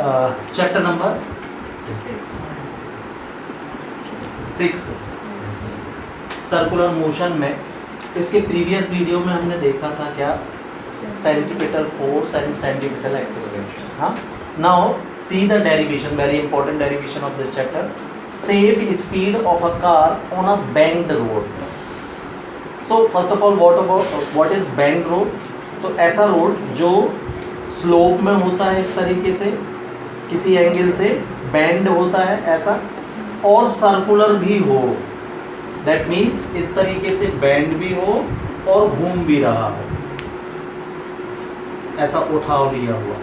Chapter number 6 circular motion में। इसके previous video में हमने देखा था क्या, centripetal force and centripetal acceleration. हाँ, now see the derivation, very important derivation of this chapter. Safe speed of a car on a banked road. So first of all what is banked road? तो ऐसा road जो slope में होता है इस तरीके से, किसी एंगल से बैंड होता है ऐसा, और सर्कुलर भी हो, दैट मीन्स इस तरीके से बैंड भी हो और घूम भी रहा हो, ऐसा उठाव लिया हुआ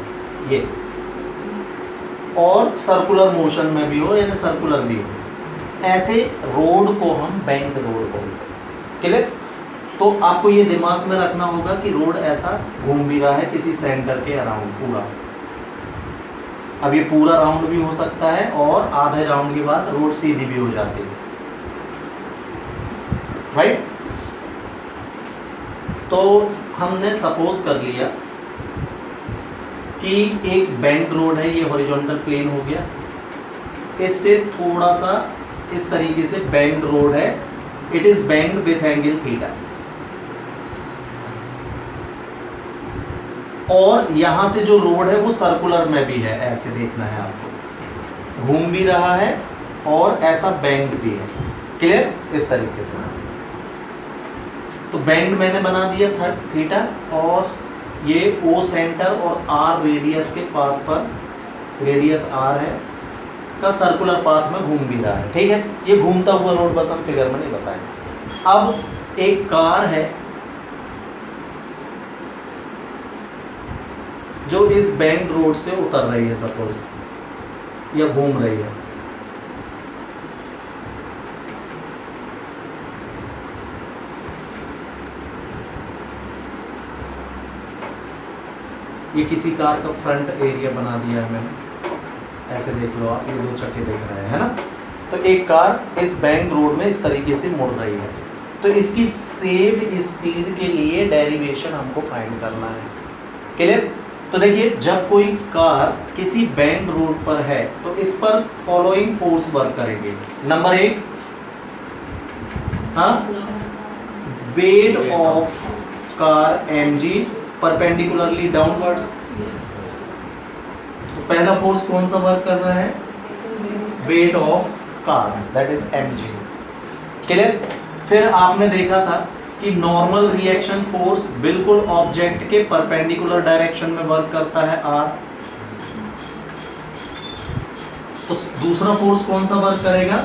ये, और सर्कुलर मोशन में भी हो, यानी सर्कुलर भी हो। ऐसे रोड को हम बैंक्ड रोड बोलते हैं। क्लियर? तो आपको ये दिमाग में रखना होगा कि रोड ऐसा घूम भी रहा है किसी सेंटर के अराउंड पूरा। अब ये पूरा राउंड भी हो सकता है और आधे राउंड के बाद रोड सीधी भी हो जाती है, राइट? तो हमने सपोज कर लिया कि एक बैंक्ड रोड है, ये हॉरिजॉन्टल प्लेन हो गया, इससे थोड़ा सा इस तरीके से बैंक्ड रोड है, it is banked with angle theta, और यहां से जो रोड है वो सर्कुलर में भी है, ऐसे देखना है आपको, घूम भी रहा है और ऐसा बैंक्ड भी है। क्लियर? इस तरीके से तो बैंक्ड मैंने बना दिया था थीटा, और ये ओ सेंटर और आर रेडियस के पाथ पर, रेडियस आर है का सर्कुलर पाथ में घूम भी रहा है। ठीक है, ये घूमता हुआ रोड बस हम फिगर में नहीं बताएंगे। अब एक कार है जो इस बैंक्ड रोड से उतर रही है सपोज, या घूम रही है। ये किसी कार का फ्रंट एरिया बना दिया है मैंने, ऐसे देख लो आप, ये दो चक्के देख रहे हैं, है ना? तो एक कार इस बैंक्ड रोड में इस तरीके से मुड़ रही है, तो इसकी सेफ स्पीड के लिए डेरिवेशन हमको फाइंड करना है। क्लियर? तो देखिए, जब कोई कार किसी बैंक्ड रोड पर है तो इस पर फॉलोइंग फोर्स वर्क करेंगे। नंबर 1, हाँ, weight of car mg perpendicularly downwards. तो पहला फोर्स कौन सा वर्क कर रहा है? Weight of car, that is mg। Clear? फिर आपने देखा था कि नॉर्मल रिएक्शन फोर्स बिल्कुल ऑब्जेक्ट के परपेंडिकुलर डायरेक्शन में वर्क करता है r। तो दूसरा फोर्स कौन सा वर्क करेगा?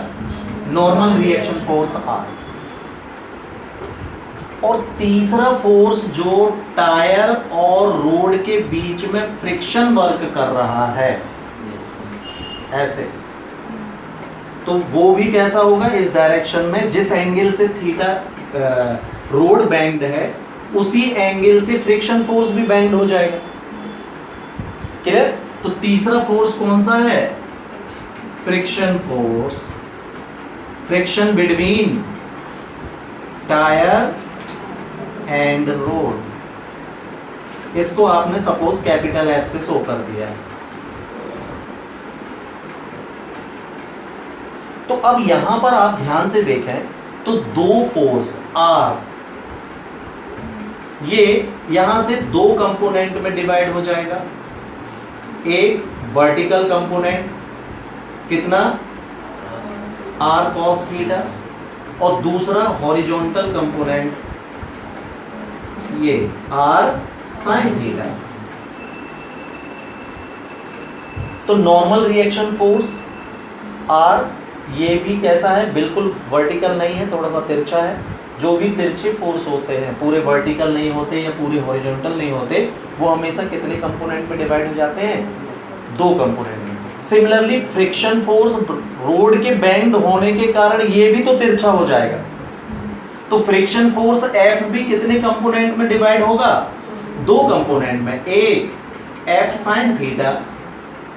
Normal reaction force r। और तीसरा फोर्स जो टायर और रोड के बीच में फ्रिक्शन वर्क कर रहा है, ऐसे, तो वो भी कैसा होगा? इस डायरेक्शन में, जिस एंगल से थीटा रोड बैंक्ड है उसी एंगल से फ्रिक्शन फोर्स भी बैंक्ड हो जाएगा। क्लियर? तो तीसरा फोर्स कौन सा है? Friction force, friction between tyre and road. इसको आपने सपोज कैपिटल F से शो कर दिया है। तो अब यहां पर आप ध्यान से देखें तो दो फोर्स R, ये यहां से दो कंपोनेंट में डिवाइड हो जाएगा। एक वर्टिकल कंपोनेंट कितना? R cos थीटा, और दूसरा हॉरिजॉन्टल कंपोनेंट ये R sin थीटा। तो नॉर्मल रिएक्शन फोर्स R, ये भी कैसा है? बिल्कुल वर्टिकल नहीं है, थोड़ा सा तिरछा है। जो भी तिरछे फोर्स होते हैं पूरे वर्टिकल नहीं होते या पूरे हॉरिजॉन्टल नहीं होते, वो हमेशा कितने कंपोनेंट में डिवाइड हो जाते हैं? दो कंपोनेंट में। सिमिलरली फ्रिक्शन फोर्स रोड के बैंक्ड होने के कारण ये भी तो तिरछा हो जाएगा, तो फ्रिक्शन फोर्स F भी कितने कंपोनेंट में डिवाइड होगा? दो कंपोनेंट में। एक F sin थीटा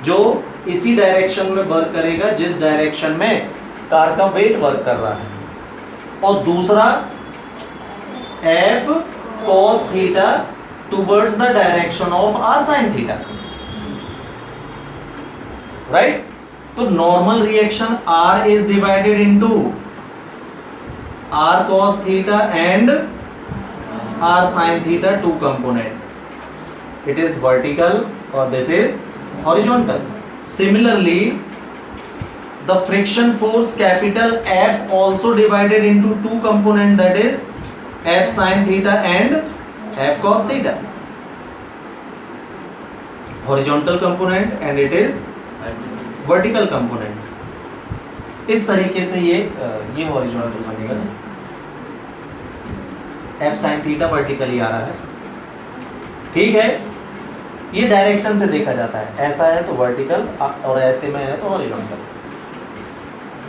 जो इसी डायरेक्शन में वर्क करेगा जिस डायरेक्शन में कार का वेट वर्क कर रहा है, और दूसरा F cos theta towards the direction of R sin theta. Right. तो normal reaction R is divided into R cos theta and R sin theta, two component, it is vertical और this is horizontal. Similarly the friction force capital F also divided into two component, that is F sin theta and F cos theta, horizontal component and it is vertical component। इस तरीके से ये horizontal बनेगा, F sin theta vertically आ रहा है, ठीक है। ये डायरेक्शन से देखा जाता है, ऐसा है तो वर्टिकल और ऐसे में है तो हॉरिजॉन्टल।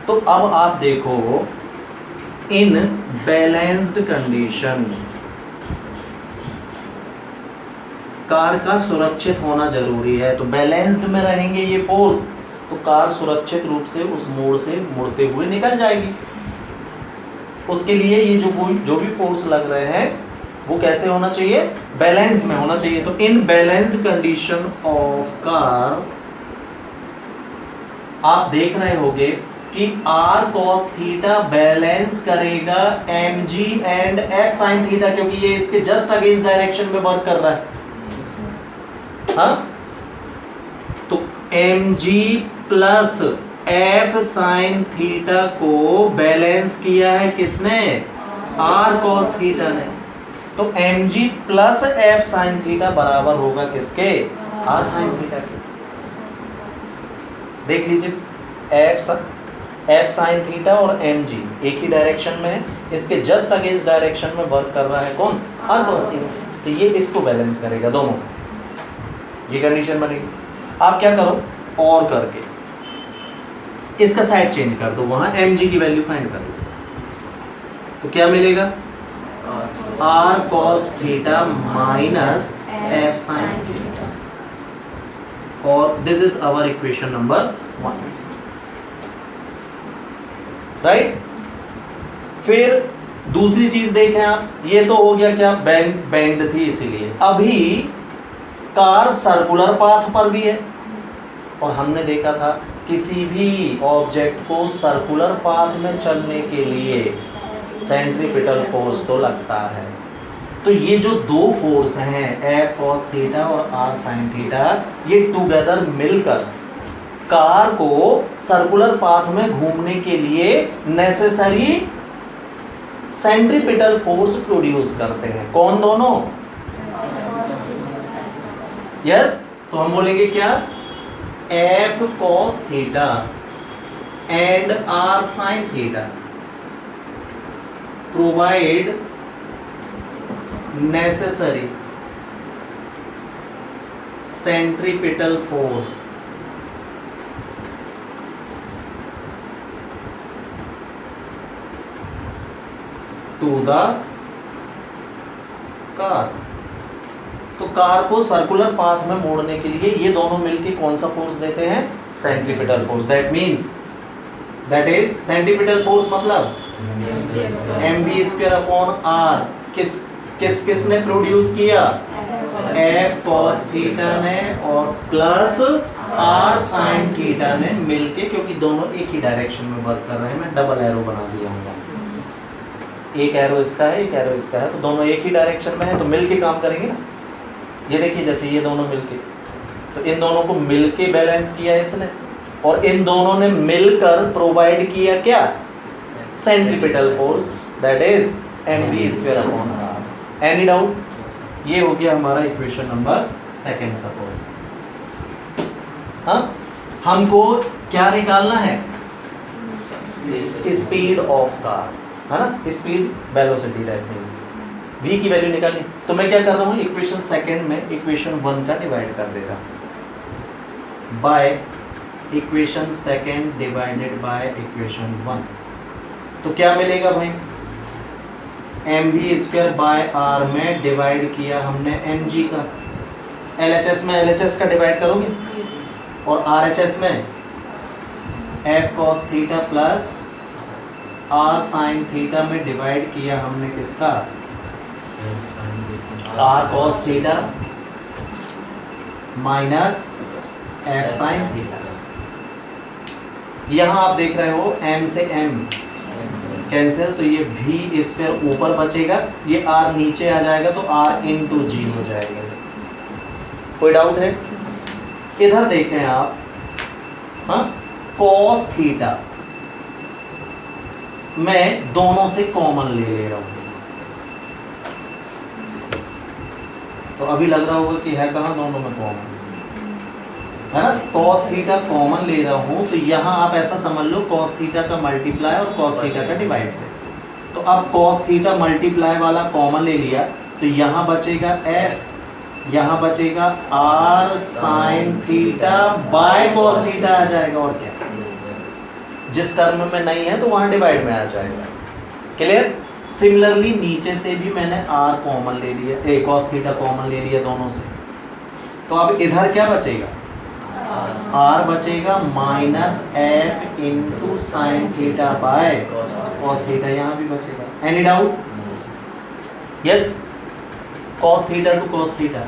तो अब आप देखो, इन बैलेंस्ड कंडीशन कार का सुरक्षित होना जरूरी है। तो बैलेंस्ड में रहेंगे ये फोर्स तो कार सुरक्षित रूप से उस मोड़ से मुड़ते हुए निकल जाएगी। उसके लिए ये जो भी फोर्स लग रहे हैं वो कैसे होना चाहिए, बैलेंस्ड में होना चाहिए। तो इन बैलेंस्ड कंडीशन ऑफ कार आप देख रहे होगे कि R cos थीटा बैलेंस करेगा mg and F sin theta, क्योंकि ये इसके जस्ट अगेंस्ट डायरेक्शन में वर्क कर रहा है। हाँ, तो mg plus F sin theta को बैलेंस किया है किसने, R cos थीटा ने। तो mg plus F sin theta बराबर होगा किसके, R sin थीटा के। देख लीजिए, F sin थीटा और mg एक ही डायरेक्शन में है, इसके जस्ट अगेंस्ट डायरेक्शन में वर्क कर रहा है कौन, R cos थीटा। तो ये इसको बैलेंस करेगा दोनों, ये कंडीशन बनेगी। आप क्या करो, और करके इसका साइड चेंज कर दो, वहां mg की वैल्यू फाइंड कर दो, तो क्या मिलेगा, R cos theta minus F sin theta, और this is our equation number 1, right. फिर दूसरी चीज देखें आप, ये तो हो गया क्या, बैंड थी इसीलिए। अभी कार सर्कुलर पाथ पर भी है, और हमने देखा था किसी भी ऑब्जेक्ट को सर्कुलर पाथ में चलने के लिए सेंट्रीपिटल फोर्स तो लगता है। तो ये जो दो फोर्स हैं F cos थीटा और R sin थीटा, ये टुगेदर मिलकर कार को सर्कुलर पाथ में घूमने के लिए नेसेसरी सेंट्रीपिटल फोर्स प्रोड्यूस करते हैं। कौन दोनों, यस, तो हम बोलेंगे क्या, F cos theta and R sin theta provide necessary centripetal force to the car. तो कार को सर्कुलर पाथ में मोड़ने के लिए ये दोनों मिलके कौन सा फोर्स देते हैं, centripetal force. That is centripetal force मतलब mv स्क्वायर अपॉन r। किसने प्रोड्यूस किया, F cos थीटा ने और प्लस R sin थीटा ने मिलके, क्योंकि दोनों एक ही डायरेक्शन में वर्क कर रहे हैं। मैं डबल एरो बना दिया हूँ, एक एरो इसका है, एक एरो इसका है, तो दोनों एक ही डायरेक्शन में है, तो मिलके काम करेंगे ना। ये देखिए, जैसे ये दोनों मिलके, तो इन दोनों को मिलके बैलेंस किया इसने, और इन दोनों ने मिलकर प्रोवाइड किया क्या, centripetal force, that is mv square upon r। Any doubt, ये हो गया हमारा इक्वेशन नंबर 2। सपोज हाँ, हमको क्या निकालना है, स्पीड ऑफ कार, है ना, speed velocity, that means v की वैल्यू निकालनी। तो मैं क्या कर रहा हूँ, इक्वेशन 2 में इक्वेशन 1 का डिवाइड कर देगा by equation 2 divided by equation 1। तो क्या मिलेगा भाई, mv स्क्वायर बाय r में डिवाइड किया हमने mg का, LHS में LHS का डिवाइड करोगे, और RHS में F cos theta plus R sin theta में डिवाइड किया हमने किसका, R cos theta minus F sin theta. यहाँ आप देख रहे हो m से m कैंसिल, तो ये v स्क्वायर ऊपर बचेगा, ये r नीचे आ जाएगा, तो r इंटू जी हो जाएगा। कोई डाउट है? इधर देखें आप, हाँ, cos थीटा मैं दोनों से कॉमन ले रहा हूँ, तो अभी लग रहा होगा कि है कहाँ, दोनों में कॉमन है ना। cos थीटा कॉमन ले रहा हूँ, तो यहाँ आप ऐसा समझ लो cos थीटा का मल्टीप्लाई और cos थीटा का डिवाइड से। तो अब cos थीटा मल्टीप्लाई वाला कॉमन ले लिया, तो यहाँ बचेगा f, यहाँ बचेगा r sine theta by cos theta आ जाएगा, और क्या, जिस टर्म में नहीं है तो वहाँ डिवाइड में आ जाएगा। क्लियर? सिमिलरली नीचे से भी मैंने r कॉमन ले लिया, cos थीटा कॉमन ले लिया दोनों से, तो अब इधर क्या बचेगा, r बचेगा minus f into sine theta by cos theta, यहाँ भी बचेगा। Any doubt? Yes, cos theta to cos theta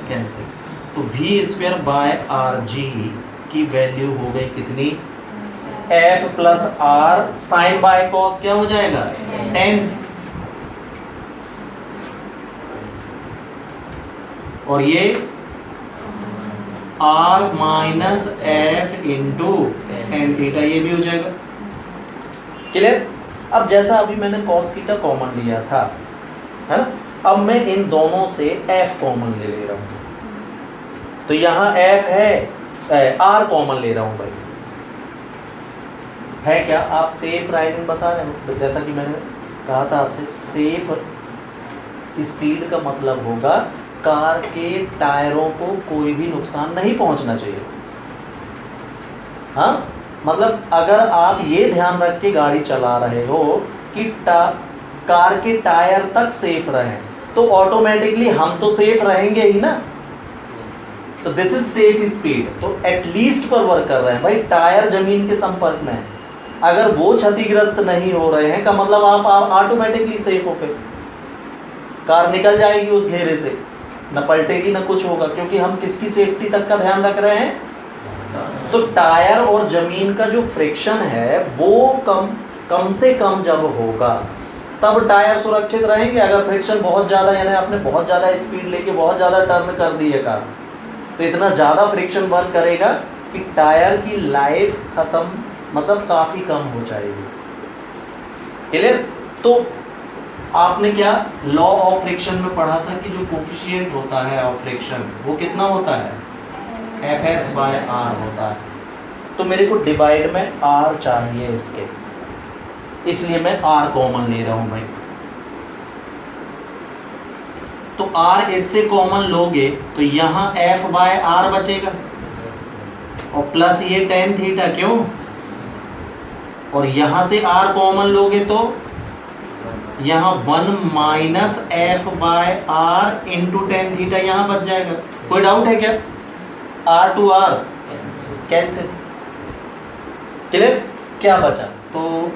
cancel, तो v square by are g की वैल्यू हो गई कितनी, f plus r sine by cos क्या हो जाएगा, 10, और ये r minus f into tan theta, ये भी हो जाएगा। क्लियर? अब जैसा अभी मैंने cos थीटा कॉमन लिया था, है ना, अब मैं इन दोनों से f कॉमन ले रहा हूँ, तो यहाँ f है, r कॉमन ले रहा हूँ भाई, है क्या? आप सेफ राइडिंग बता रहे हो, जैसा कि मैंने कहा था आपसे, सेफ स्पीड का मतलब होगा कार के टायरों को कोई भी नुकसान नहीं पहुंचना चाहिए। हाँ, मतलब अगर आप ये ध्यान रख के गाड़ी चला रहे हो कि कार के टायर तक सेफ रहें, तो ऑटोमेटिकली हम तो सेफ रहेंगे ही ना। तो दिस इज सेफ स्पीड, तो एटलीस्ट पर वर्क कर रहे हैं भाई, टायर जमीन के संपर्क में है, अगर वो क्षतिग्रस्त नहीं हो रहे हैं का मतलब आप ऑटोमेटिकली सेफ हो, फिर कार निकल जाएगी उस घेरे से, न पलटेगी न कुछ होगा, क्योंकि हम किसकी सेफ्टी तक का ध्यान रख रहे हैं। तो टायर और जमीन का जो फ्रिक्शन है वो कम से कम जब होगा तब टायर सुरक्षित रहेंगे। अगर फ्रिक्शन बहुत ज़्यादा, यानी आपने बहुत ज़्यादा स्पीड लेके बहुत ज़्यादा टर्न कर दी है कार, तो इतना ज़्यादा फ्रिक्शन वर्क करेगा कि टायर की लाइफ ख़त्म, मतलब काफ़ी कम हो जाएगी। क्लियर? तो आपने क्या लॉ ऑफ फ्रिक्शन में पढ़ा था कि जो कोफिशिएंट होता है ऑफ फ्रिक्शन वो कितना होता है, Fs बाय आर होता है। तो मेरे को डिवाइड में r चाहिए इसके, इसलिए मैं r कॉमन ले रहा हूँ भाई। तो r इससे कॉमन लोगे तो यहाँ f बाय आर बचेगा, और प्लस ये टेन थीटा, क्यों, और यहाँ से r कॉमन लोगे तो यहाँ 1 minus f by r into tan theta यहाँ बच जाएगा। कोई डाउट है क्या? r to r cancel. Clear? क्या बचा? तो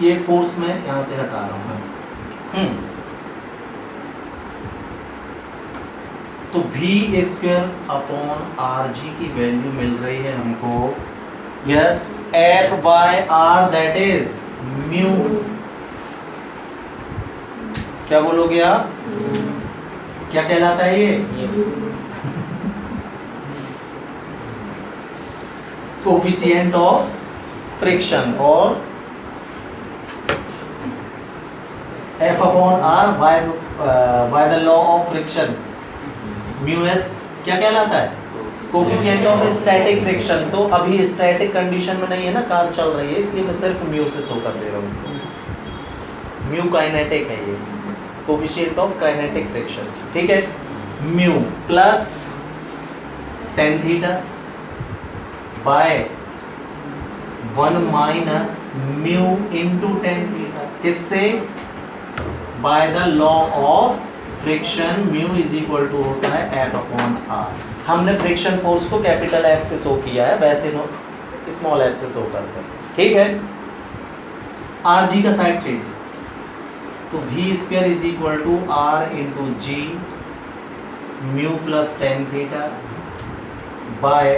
ये फोर्स मैं यहाँ से हटा रहा हूँ। तो v square upon r g की वैल्यू मिल रही है हमको, yes, f by r that is mu. क्या बोलोगे आप? क्या कहलाता है ये? कोफिशिएंट ऑफ फ्रिक्शन, और F upon r by the law of friction, mu s क्या कहलाता है? Coefficient of static friction. तो अभी स्टैटिक कंडीशन में नहीं है ना, कार चल रही है, इसलिए मैं सिर्फ म्यू से शो कर दे रहा हूँ इसको। म्यू काइनेटिक है ये, कोफिशिएंट ऑफ काइनेटिक फ्रिक्शन, ठीक है। Mu plus tan theta by 1 minus mu into tan theta, किससे? By the law of friction, mu is equal to होता है एफ अपॉन आर। हमने फ्रिक्शन फोर्स को कैपिटल एफ से शो किया है, वैसे नो स्मॉल एफ से शो करते हैं, ठीक है। आर जी का साइड चेंज, तो v square is equal to R into ji mu plus tan theta by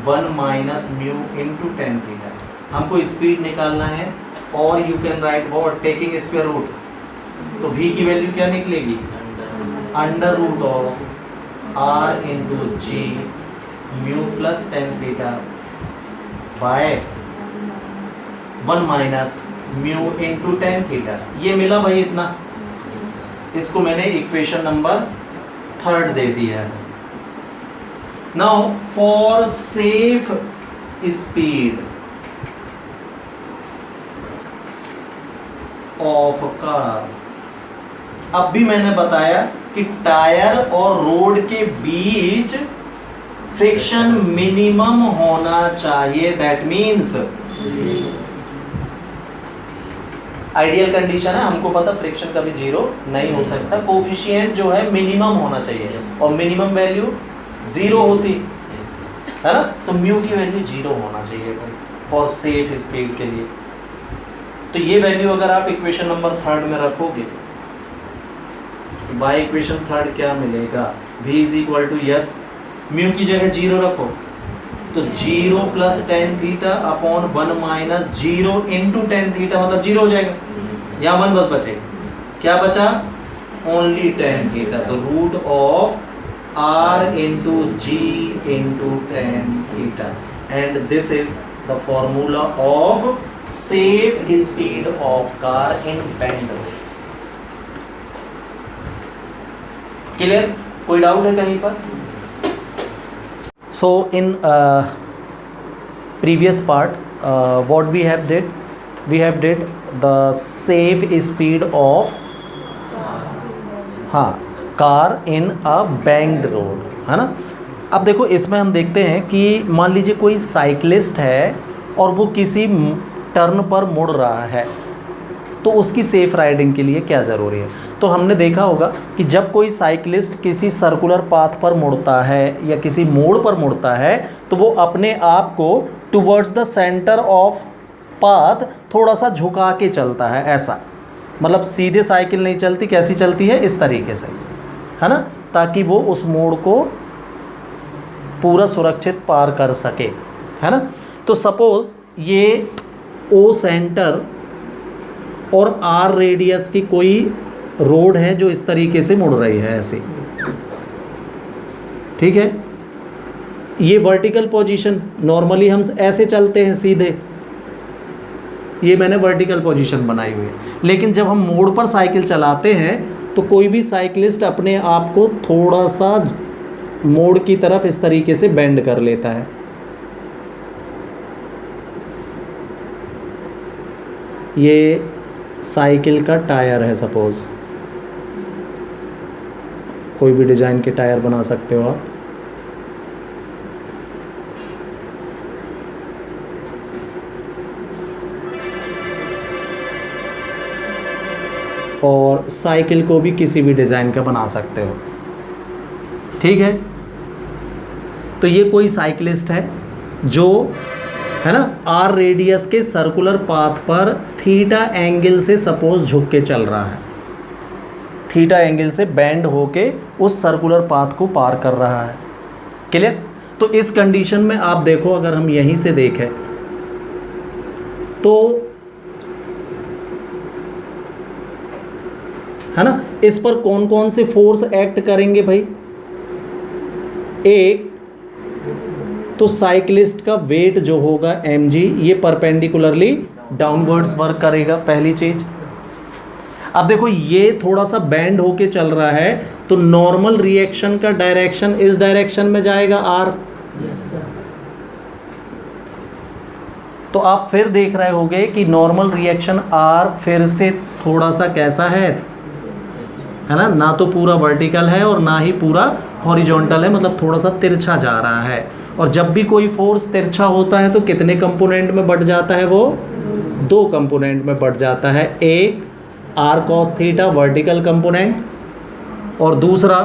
1 minus mu into tan theta. हमको स्पीड निकालना है, और you can write what, taking square root, तो v की value क्या निकलेगी, under root of r into ji mu plus tan theta by 1 minus mu into tan theta. ये मिला भाई इतना, इसको मैंने इक्वेशन नंबर 3 दे दिया है। Now for safe speed of car, अब भी मैंने बताया कि टायर और रोड के बीच फ्रिक्शन मिनिमम होना चाहिए, दैट मीन्स आइडियल कंडीशन है, हमको पता फ्रिक्शन कभी जीरो नहीं हो सकता, कोफिशिएंट जो है मिनिमम होना चाहिए, और मिनिमम वैल्यू जीरो होती है ना, तो म्यू की वैल्यू जीरो होना चाहिए भाई फॉर सेफ स्पीड के लिए। तो ये वैल्यू अगर आप इक्वेशन नंबर 3 में रखोगे तो बाय इक्वेशन 3 क्या मिलेगा, v is equal to yes, mu की जगह जीरो रखो तो 0 plus tan theta upon 1 minus 0 into tan theta, मतलब जीरो हो जाएगा, यहाँ 1 बस बचेगा, क्या बचा, ओनली टेन थीटा, तो root of r into g into tan theta, and this is the formula of safe speed of car in bend road. Clear, कोई डाउट है कहीं पर? So in previous part what we have did the safe speed of car in a banked road, है ना। अब देखो इसमें हम देखते हैं कि मान लीजिए कोई साइकिलिस्ट है और वो किसी टर्न पर मुड़ रहा है, तो उसकी सेफ राइडिंग के लिए क्या ज़रूरी है। तो हमने देखा होगा कि जब कोई साइकिलिस्ट किसी सर्कुलर पाथ पर मुड़ता है या किसी मोड़ पर मुड़ता है, तो वो अपने आप को towards the centre of path थोड़ा सा झुका के चलता है, ऐसा, मतलब सीधे साइकिल नहीं चलती, कैसी चलती है, इस तरीके से, है ना, ताकि वो उस मोड़ को पूरा सुरक्षित पार कर सके, है ना। तो सपोज़ ये ओ सेंटर और आर रेडियस की कोई रोड है जो इस तरीके से मुड़ रही है, ऐसे, ठीक है। ये वर्टिकल पोजीशन, नॉर्मली हम ऐसे चलते हैं सीधे, ये मैंने वर्टिकल पोजीशन बनाई हुई है, लेकिन जब हम मोड़ पर साइकिल चलाते हैं तो कोई भी साइकिलिस्ट अपने आप को थोड़ा सा मोड़ की तरफ इस तरीके से बेंड कर लेता है, ये साइकिल का टायर है, सपोज़ कोई भी डिज़ाइन के टायर बना सकते हो आप, और साइकिल को भी किसी भी डिज़ाइन का बना सकते हो, ठीक है। तो ये कोई साइकिलिस्ट है जो, है ना, आर रेडियस के सर्कुलर पाथ पर थीटा एंगल से सपोज झुक के चल रहा है, थीटा एंगल से बेंड होके उस सर्कुलर पाथ को पार कर रहा है, क्लियर। तो इस कंडीशन में आप देखो, अगर हम यहीं से देखें तो, है ना, इस पर कौन कौन से फोर्स एक्ट करेंगे भाई। एक तो साइकिलिस्ट का वेट जो होगा mg, ये परपेंडिकुलरली डाउनवर्ड्स वर्क करेगा, पहली चीज। अब देखो ये थोड़ा सा बेंड होके चल रहा है, तो नॉर्मल रिएक्शन का डायरेक्शन इस डायरेक्शन में जाएगा r। तो आप फिर देख रहे होगे कि नॉर्मल रिएक्शन r फिर से थोड़ा सा कैसा है ना, ना तो पूरा वर्टिकल है और ना ही पूरा हॉरिजॉन्टल है, मतलब थोड़ा सा तिरछा जा रहा है। और जब भी कोई फोर्स तिरछा होता है तो कितने कंपोनेंट में बढ़ जाता है, वो 2 कंपोनेंट में बढ़ जाता है, एक r cos theta vertical component और दूसरा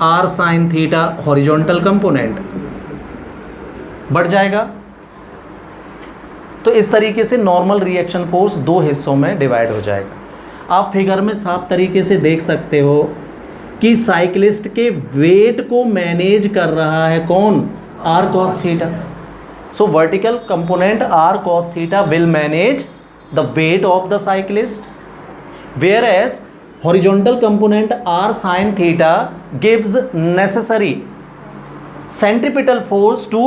r sin theta horizontal component बढ़ जाएगा। तो इस तरीके से नॉर्मल रिएक्शन फोर्स 2 हिस्सों में डिवाइड हो जाएगा। आप फिगर में साफ तरीके से देख सकते हो कि साइक्लिस्ट के वेट को मैनेज कर रहा है कौन? R cos theta. So vertical component R cos theta will manage the weight of the cyclist, where as horizontal component R sine theta gives necessary centripetal force to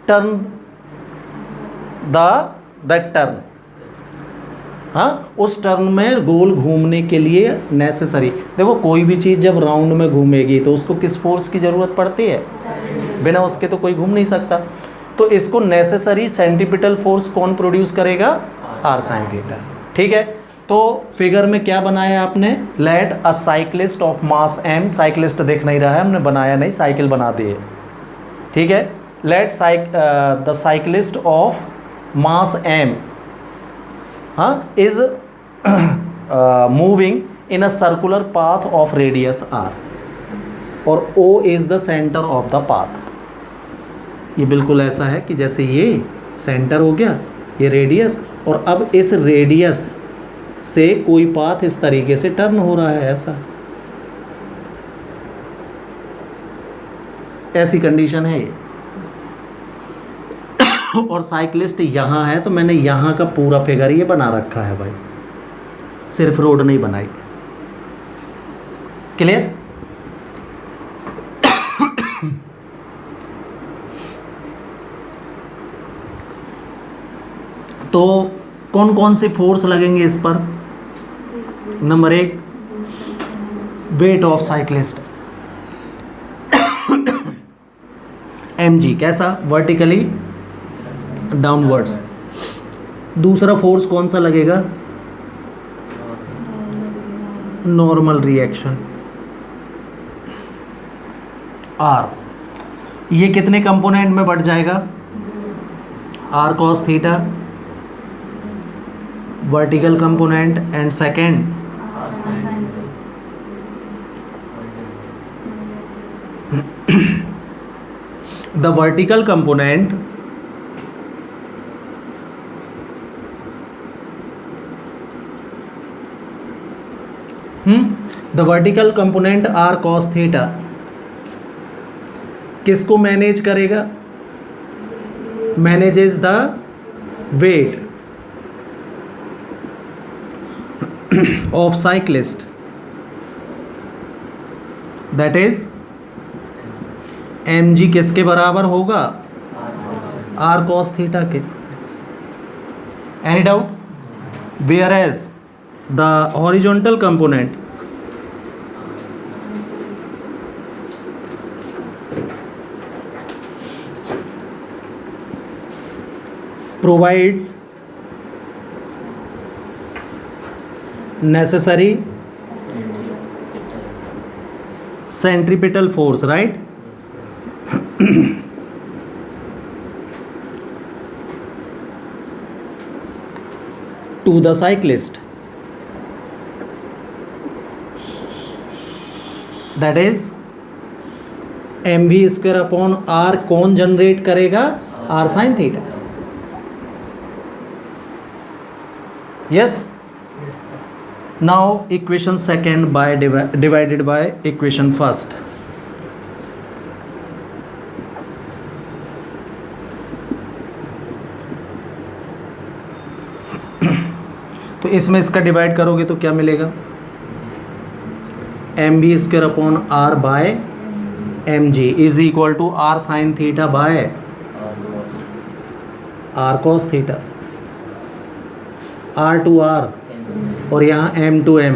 turn that turn. हाँ, उस turn में गोल घूमने के लिए necessary. देखो कोई भी चीज़ जब राउंड में घूमेगी तो उसको किस फोर्स की ज़रूरत पड़ती है? बिना उसके तो कोई घूम नहीं सकता। तो इसको नेसेसरी सेंट्रीपिटल फोर्स कौन प्रोड्यूस करेगा? R sine theta. ठीक है, तो फिगर में क्या बनाया आपने? Let a cyclist of mass m, cyclist देख नहीं रहा है, हमने बनाया नहीं, साइकिल बना दिए। ठीक है, let the cyclist of mass m is moving in a circular path of radius r और O is the center of the path। ये बिल्कुल ऐसा है कि जैसे ये सेंटर हो गया, ये रेडियस, और अब इस रेडियस से कोई पाथ इस तरीके से टर्न हो रहा है, ऐसा, ऐसी कंडीशन है ये। और साइक्लिस्ट यहाँ है तो मैंने यहाँ का पूरा फिगर ये बना रखा है भाई, सिर्फ रोड नहीं बनाई। क्लियर? तो कौन कौन से फोर्स लगेंगे इस पर? Number 1, wait of cyclist mg, कैसा? Vertically downwards. दूसरा फोर्स कौन सा लगेगा? Normal reaction r। ये कितने कंपोनेंट में बढ़ जाएगा? r cos theta vertical component and second the vertical component the vertical component r cos theta किसको मैनेज करेगा? Manages the weight of cyclist, that is mg किसके बराबर होगा? r cos थीटा के। Any doubt? Where as the horizontal component provides necessary centripetal force, right? to the cyclist, that is mv square upon r कौन generate करेगा? r sine theta. Yes, now equation second by divided by equation first. तो इसमें इसका divide करोगे तो क्या मिलेगा? mv square upon r bye mg is equal to r sine theta by r cos theta, r to r और यहाँ m to m,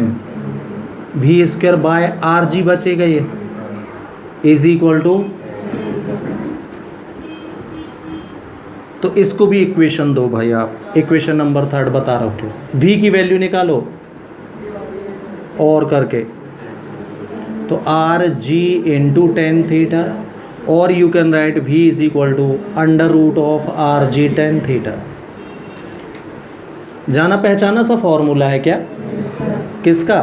v square by are g बचेगा, ये इज इक्वल टू, तो इसको भी इक्वेशन दो भाई आप, इक्वेशन नंबर 3 बता रहा हूँ। v की वैल्यू निकालो और करके, तो R G into tan theta, और you can write v is equal to under root of R G tan theta. जाना पहचाना सा फॉर्मूला है क्या? किसका?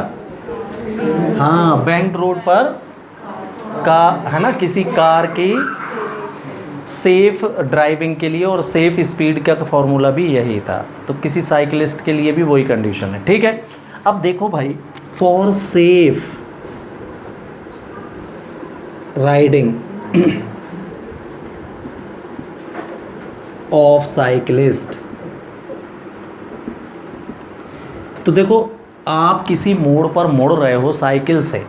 हाँ, बैंक रोड पर का है ना, किसी कार की सेफ़ ड्राइविंग के लिए और सेफ़ स्पीड का फॉर्मूला भी यही था, तो किसी साइकिलिस्ट के लिए भी वही कंडीशन है। ठीक है, अब देखो भाई, for safe riding of cyclist. तो देखो, आप किसी मोड़ पर मुड़ रहे हो साइकिल से,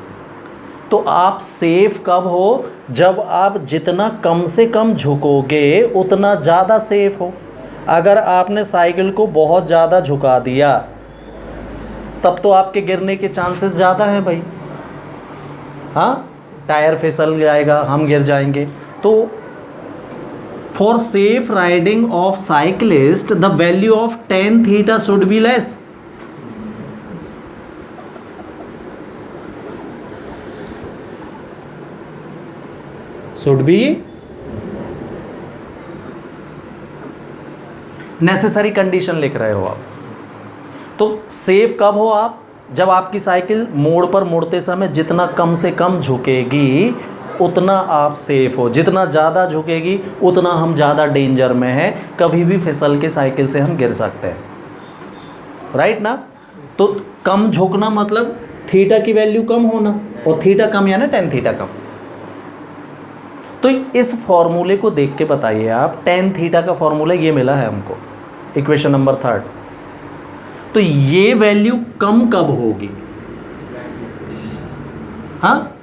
तो आप सेफ कब हो? जब आप जितना कम से कम झुकोगे उतना ज़्यादा सेफ हो। अगर आपने साइकिल को बहुत ज़्यादा झुका दिया तब तो आपके गिरने के चांसेस ज़्यादा हैं भाई। हाँ, टायर फिसल जाएगा, हम गिर जाएंगे। तो for safe riding of cyclist the value of tan theta should be less. Should be necessary condition लिख रहे हो आप। तो सेफ कब हो आप? जब आपकी साइकिल मोड़ पर मुड़ते समय जितना कम से कम झुकेगी उतना आप सेफ हो। जितना ज़्यादा झुकेगी उतना हम ज़्यादा डेंजर में हैं, कभी भी फिसल के साइकिल से हम गिर सकते हैं, राइट ना। तो कम झुकना मतलब थीटा की वैल्यू कम होना, और थीटा कम यानी tan थीटा कम। तो इस फॉर्मूले को देख के बताइए आप, tan थीटा का फॉर्मूला ये मिला है हमको, इक्वेशन नंबर 3। तो ये वैल्यू कम कब होगी? हाँ,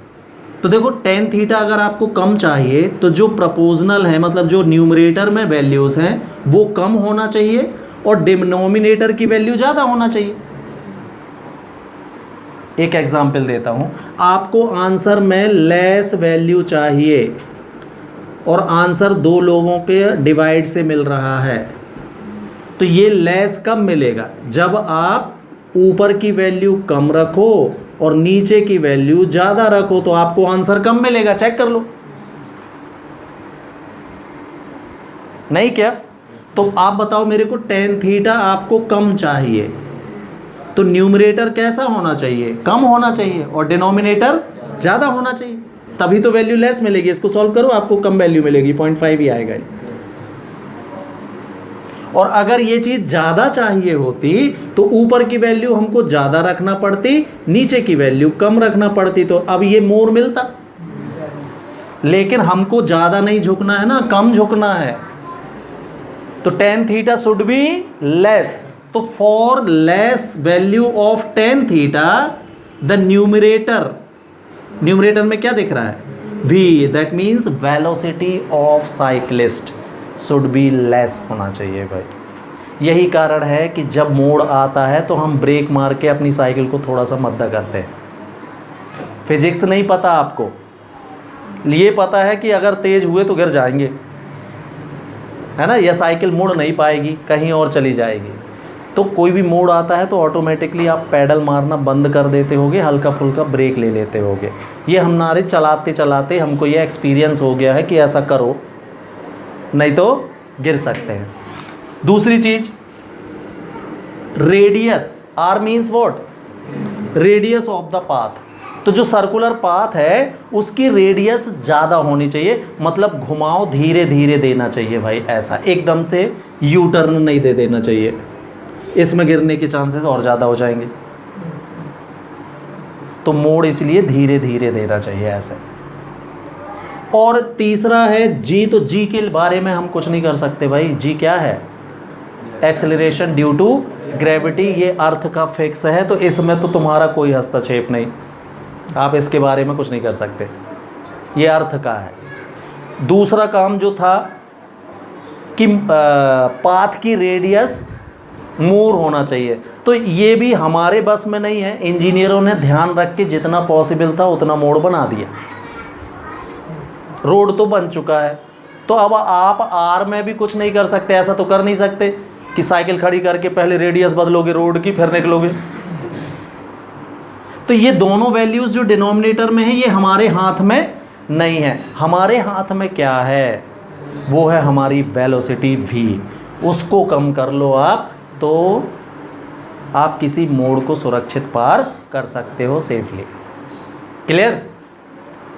तो देखो tan थीटा अगर आपको कम चाहिए तो जो प्रोपोर्शनल है, मतलब जो न्यूमरेटर में वैल्यूज़ हैं वो कम होना चाहिए और डिनोमिनेटर की वैल्यू ज़्यादा होना चाहिए। एक एग्जाम्पल देता हूँ, आपको आंसर में लेस वैल्यू चाहिए और आंसर 2 लोगों के डिवाइड से मिल रहा है, तो ये लेस कब मिलेगा? जब आप ऊपर की वैल्यू कम रखो और नीचे की वैल्यू ज़्यादा रखो, तो आपको आंसर कम मिलेगा। चेक कर लो, नहीं क्या? तो आप बताओ मेरे को, tan थीटा आपको कम चाहिए तो न्यूमरेटर कैसा होना चाहिए? कम होना चाहिए, और डिनोमिनेटर ज़्यादा होना चाहिए, तभी तो वैल्यू लेस मिलेगी। इसको सॉल्व करो, आपको कम वैल्यू मिलेगी, 0.5 ही आएगा। और अगर ये चीज़ ज़्यादा चाहिए होती तो ऊपर की वैल्यू हमको ज़्यादा रखना पड़ती, नीचे की वैल्यू कम रखना पड़ती, तो अब ये मोड़ मिलता। लेकिन हमको ज़्यादा नहीं झुकना है ना, कम झुकना है, तो tan theta should be less. तो for less value of tan theta the numerator में क्या दिख रहा है? v, that means velocity of cyclist should be less होना चाहिए भाई। यही कारण है कि जब मोड़ आता है तो हम ब्रेक मार के अपनी साइकिल को थोड़ा सा मद्दा करते हैं। फिजिक्स नहीं पता आपको, ये पता है कि अगर तेज हुए तो गिर जाएंगे, है ना, यह साइकिल मुड़ नहीं पाएगी, कहीं और चली जाएगी। तो कोई भी मोड़ आता है तो ऑटोमेटिकली आप पैडल मारना बंद कर देते होगे, हल्का फुल्का ब्रेक ले लेते होगे। ये हमारे चलाते चलाते हमको ये एक्सपीरियंस हो गया है कि ऐसा करो, नहीं तो गिर सकते हैं। दूसरी चीज, radius, R means what? Radius of the path. तो जो सर्कुलर पाथ है उसकी रेडियस ज़्यादा होनी चाहिए, मतलब घुमाव धीरे धीरे देना चाहिए भाई, ऐसा एकदम से यू टर्न नहीं दे देना चाहिए, इसमें गिरने के चांसेस और ज़्यादा हो जाएंगे। तो मोड़ इसलिए धीरे धीरे देना चाहिए ऐसे। और तीसरा है जी, तो जी के बारे में हम कुछ नहीं कर सकते भाई। जी क्या है? एक्सेलरेशन ड्यू टू ग्रेविटी, ये अर्थ का फिक्स है, तो इसमें तो तुम्हारा कोई हस्तक्षेप नहीं, आप इसके बारे में कुछ नहीं कर सकते, ये अर्थ का है। दूसरा काम जो था कि पाथ की रेडियस मोर होना चाहिए, तो ये भी हमारे बस में नहीं है। इंजीनियरों ने ध्यान रख के जितना पॉसिबल था उतना मोड़ बना दिया। रोड तो बन चुका है, तो अब आप आर में भी कुछ नहीं कर सकते। ऐसा तो कर नहीं सकते कि साइकिल खड़ी करके पहले रेडियस बदलोगे रोड की फिर निकलोगे। तो ये दोनों वैल्यूज़ जो डिनोमिनेटर में है ये हमारे हाथ में नहीं है। हमारे हाथ में क्या है? वो है हमारी वेलोसिटी v। उसको कम कर लो आप तो आप किसी मोड़ को सुरक्षित पार कर सकते हो सेफली। क्लियर?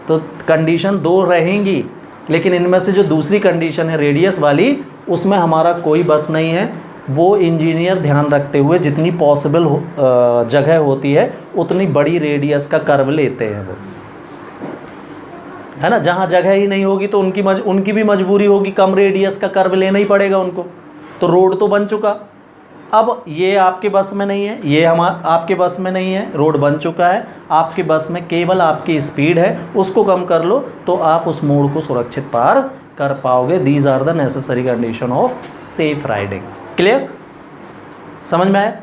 तो कंडीशन 2 रहेंगी, लेकिन इनमें से जो दूसरी कंडीशन है रेडियस वाली, उसमें हमारा कोई बस नहीं है। वो इंजीनियर ध्यान रखते हुए जितनी पॉसिबल जगह होती है उतनी बड़ी रेडियस का कर्व लेते हैं वो। है ना। जहाँ जगह ही नहीं होगी तो उनकी भी मजबूरी होगी, कम रेडियस का कर्व लेना ही पड़ेगा उनको। तो रोड तो बन चुका, अब ये आपके बस में नहीं है, ये आपके बस में नहीं है, रोड बन चुका है, आपके बस में केवल आपकी स्पीड है, उसको कम कर लो तो आप उस मोड़ को सुरक्षित पार कर पाओगे। These are the necessary condition of safe riding. Clear, समझ में आया?